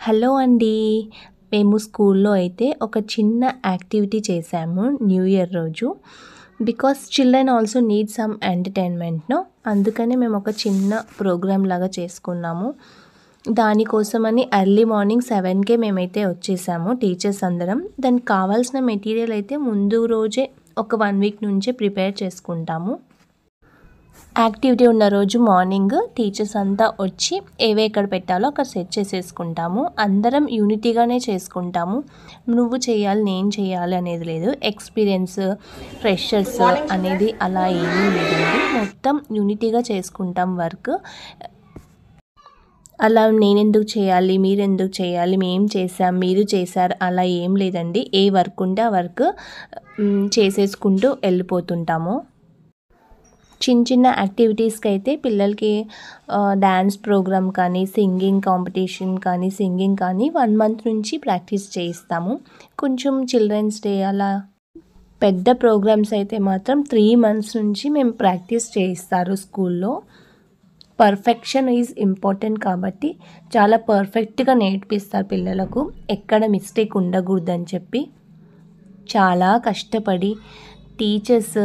Hello అండి. మేము స్కూల్లో అయితే ఒక చిన్న యాక్టివిటీ చేశాము న్యూ ఇయర్ రోజు. Because children also need some ఎంటర్టైన్మెంట్‌ను. అందుకని మేము ఒక చిన్న ప్రోగ్రామ్ లాగా చేసుకున్నాము. దానికోసమని ఎర్లీ మార్నింగ్ 7కే మేమైతే వచ్చేసాము టీచర్స్ అందరం. దానికి కావాల్సిన మెటీరియల్ అయితే ముందు రోజే ఒక 1 వీక్ నుంచే ప్రిపేర్ చేసుకుంటాము. యాక్టివిటీ ఉన్న రోజు మార్నింగ్ టీచర్స్ అంతా వచ్చి ఏవే ఎక్కడ పెట్టాలో అక్కడ సెట్ చేసేసుకుంటాము. అందరం యూనిటీగానే చేసుకుంటాము. నువ్వు చేయాలి నేను చేయాలి అనేది లేదు. ఎక్స్పీరియన్స్ ఫ్రెషర్స్ అనేది అలా ఏమీ లేదండి. మొత్తం యూనిటీగా చేసుకుంటాం వర్క్. అలా నేనెందుకు చేయాలి మీరెందుకు చేయాలి మేము చేసాం మీరు చేశారు అలా ఏం లేదండి. ఏ వర్క్ ఉంటే ఆ వర్క్ చేసేసుకుంటూ వెళ్ళిపోతుంటాము. చిన్న చిన్న యాక్టివిటీస్కి అయితే పిల్లలకి డ్యాన్స్ ప్రోగ్రామ్ కానీ సింగింగ్ కాంపిటీషన్ కానీ సింగింగ్ కానీ 1 మంత్ నుంచి ప్రాక్టీస్ చేయిస్తాము. కొంచెం చిల్డ్రన్స్ డే అలా పెద్ద ప్రోగ్రామ్స్ అయితే మాత్రం 3 మంత్స్ నుంచి మేము ప్రాక్టీస్ చేయిస్తారు స్కూల్లో. పర్ఫెక్షన్ ఈజ్ ఇంపార్టెంట్ కాబట్టి చాలా పర్ఫెక్ట్గా నేర్పిస్తారు పిల్లలకు. ఎక్కడ మిస్టేక్ ఉండకూడదని చెప్పి చాలా కష్టపడి టీచర్స్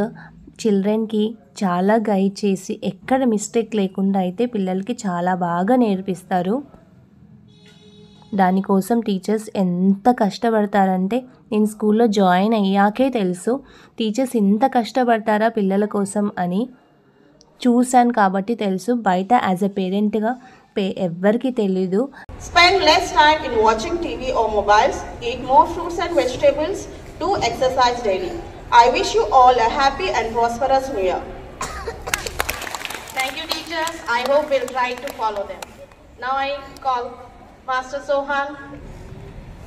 చిల్డ్రన్కి చాలా గైడ్ చేసి ఎక్కడ మిస్టేక్ లేకుండా అయితే పిల్లలకి చాలా బాగా నేర్పిస్తారు. దానికోసం టీచర్స్ ఎంత కష్టపడతారంటే నేను స్కూల్లో జాయిన్ అయ్యాకే తెలుసు టీచర్స్ ఇంత కష్టపడతారా పిల్లల కోసం అని. చూశాను కాబట్టి తెలుసు. బయట యాజ్ ఎ పేరెంట్గా ఎవ్వరికి తెలీదు. Spend less time in watching TV or mobiles. Eat more fruits and vegetables. Do exercise daily. I wish you all a happy and prosperous New Year. Thank you, teachers. I hope we'll try to follow them. Now I call Master Sohan.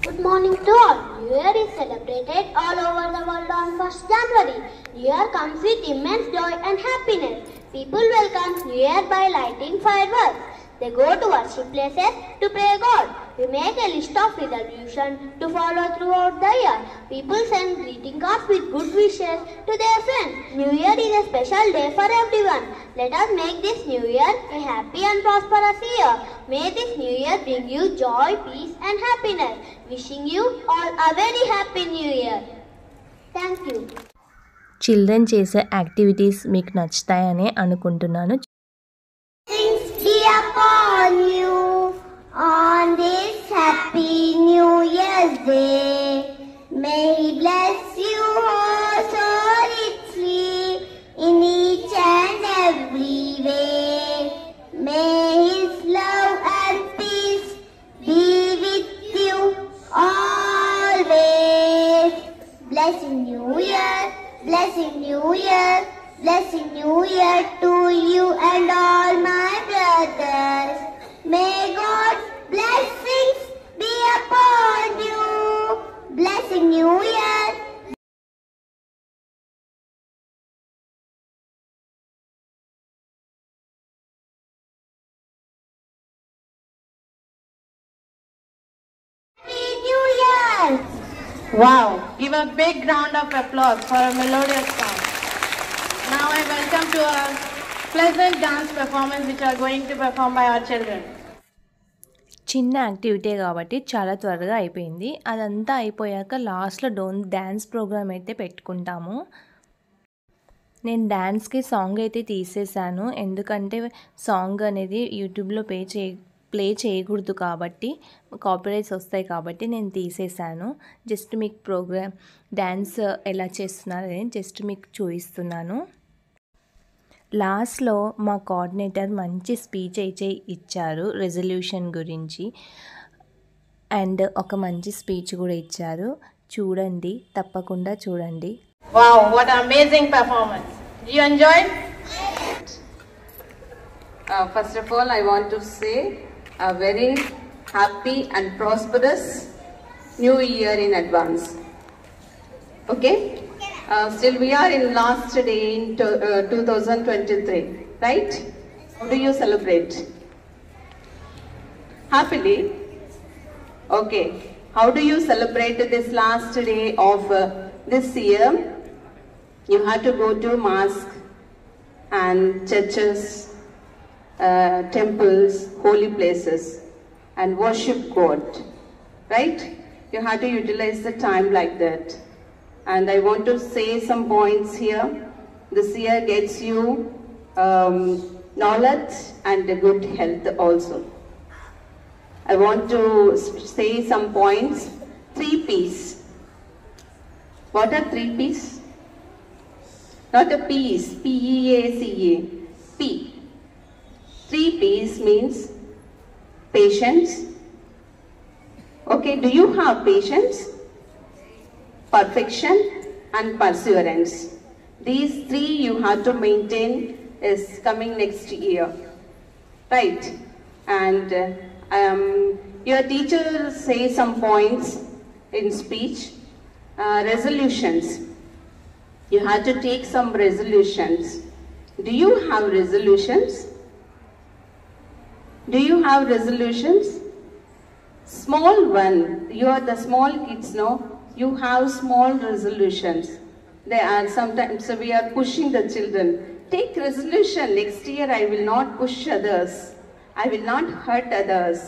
Good morning to all. New Year is celebrated all over the world on 1st January. New Year comes with immense joy and happiness. People welcome New Year by lighting fireworks. They go to worship places to pray God. We make a list of resolutions to follow throughout the year. People send greeting cards with good wishes to their friends. New Year is a special day for everyone. Let us make this New Year a happy and prosperous year. May this New Year bring you joy, peace and happiness. Wishing you all a very happy New Year. Thank you. Children చేసే activities మీకు నచ్చుతాయని అనుకుంటున్నాను. Be upon you on this happy New Year's Day. May He bless you all so richly in each and every way. May His love and peace be with you always. Blessing New Year, blessing New Year. Blessing New Year to you and all my brothers. May God's blessings be upon you. Blessing New Year. Happy New Year. Wow! Give a big round of applause for a melodious song. Now I welcome to a pleasant dance performance which are going to perform by our children. చిన్న activity కాబట్టి చాలా త్వరగా అయిపోయింది. అదంతా అయిపోయాక లాస్ట్లో dance programme అయితే పెట్టుకుంటాము. నేను డ్యాన్స్కి సాంగ్ అయితే తీసేసాను. ఎందుకంటే సాంగ్ అనేది యూట్యూబ్లో ప్లే చేయకూడదు కాబట్టి కాపీరైట్స్ వస్తాయి కాబట్టి నేను తీసేసాను. జస్ట్ మీకు ప్రోగ్రామ్ డ్యాన్స్ ఎలా చేస్తున్నారని జస్ట్ మీకు చూపిస్తున్నాను. లాస్ట్లో మా కోఆర్డినేటర్ మంచి స్పీచ్ అయితే ఇచ్చారు రెజల్యూషన్ గురించి. అండ్ ఒక మంచి స్పీచ్ కూడా ఇచ్చారు. చూడండి, తప్పకుండా చూడండి. Wow, what an amazing performance. Did you enjoy? First of all, I want to say a very happy and prosperous New Year in advance. Okay? Still we are in last day in 2023, right? How do you celebrate? Happily? Okay. How do you celebrate this last day of this year? You have to go to mosque and churches, temples, holy places. and worship God, right? You have to utilize the time like that. And I want to say some points here. This year gets you knowledge and good health also. I want to say some points. 3 P's. What are 3 P's? Not a P's, P-E-A-C-A, P. 3 P's means patience. Okay, do you have patience? Perfection and perseverance. These 3 you have to maintain is coming next year, right? And your teacher say some points in speech. Resolutions. You have to take some resolutions. Do you have resolutions? Do you have resolutions? Small one. You are the small kids, no? You have small resolutions. They are sometimes we are pushing the children. Take resolution. Next year I will not push others. I will not hurt others.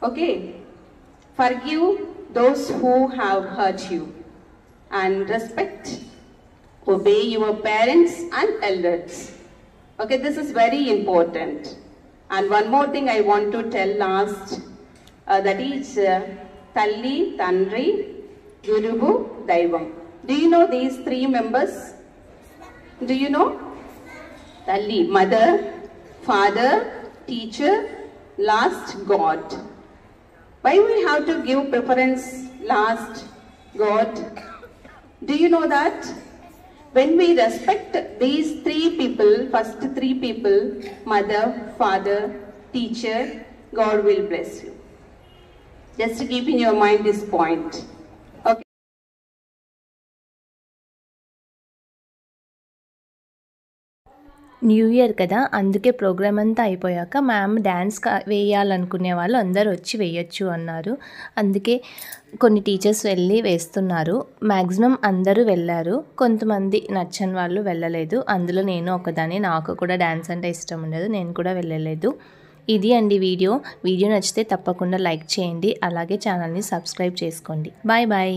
Okay? Forgive those who have hurt you. And respect, obey your parents and elders. Okay, this is very important. And one more thing I want to tell last, that is Talli, Tandri, Guruvu, Daivam. Do you know these 3 members? Do you know? Talli, mother, father, teacher, last God. Why we have to give preference last God? Do you know that? When we respect these 3 people, first 3 people, mother, father, teacher, God will bless you. Just to keep in your mind this point. Okay. New year కదా, అందుకే programme అంతా అయిపోయాక ma'am dance వేయాలనుకునే వాళ్ళు అందరూ వచ్చి వేయచ్చు అన్నారు. అందుకే కొన్ని టీచర్స్ వెళ్ళి వేస్తున్నారు. మ్యాక్సిమం అందరూ వెళ్ళారు. కొంతమంది నచ్చని వాళ్ళు వెళ్ళలేదు. అందులో నేను ఒకదాన్ని. నాకు కూడా డ్యాన్స్ అంటే ఇష్టం ఉండదు. నేను కూడా వెళ్ళలేదు. ఇది అండి వీడియో నచ్చితే తప్పకుండా లైక్ చేయండి. అలాగే ఛానల్ని సబ్స్క్రైబ్ చేసుకోండి. Bye bye.